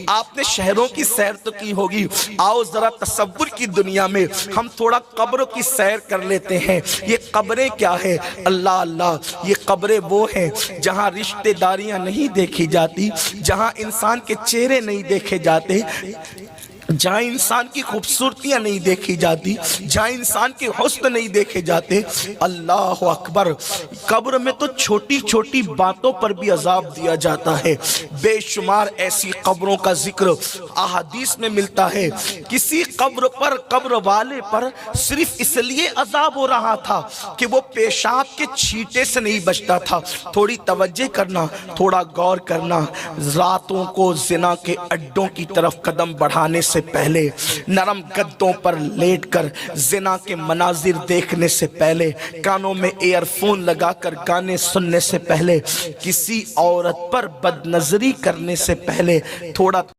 آپ نے شہروں کی سیر تو کی ہوگی، آؤ ذرا تصور کی دنیا میں ہم تھوڑا قبروں کی سیر کر لیتے ہیں۔ یہ قبریں کیا ہے؟ اللہ اللہ، یہ قبریں وہ ہیں جہاں رشتہ داریاں نہیں دیکھی جاتی، جہاں انسان کے چہرے نہیں دیکھے جاتے، جہاں انسان کی خوبصورتیاں نہیں دیکھی جاتی، جہاں انسان کے حسن نہیں دیکھے جاتے۔ اللہ اکبر، قبر میں تو چھوٹی چھوٹی باتوں پر بھی عذاب دیا جاتا ہے۔ بے شمار ایسی قبروں کا ذکر احادیث میں ملتا ہے۔ کسی قبر پر، قبر والے پر صرف اس لیے عذاب ہو رہا تھا کہ وہ پیشاب کے چھینٹے سے نہیں بچتا تھا۔ تھوڑی توجہ کرنا، تھوڑا غور کرنا، راتوں کو زنا کے اڈوں کی طرف قدم بڑھانے سے پہلے، نرم گدوں پر لیٹ کر زنا کے مناظر دیکھنے سے پہلے، کانوں میں ایئر فون لگا کر گانے سننے سے پہلے، کسی عورت پر بد نظری کرنے سے پہلے تھوڑا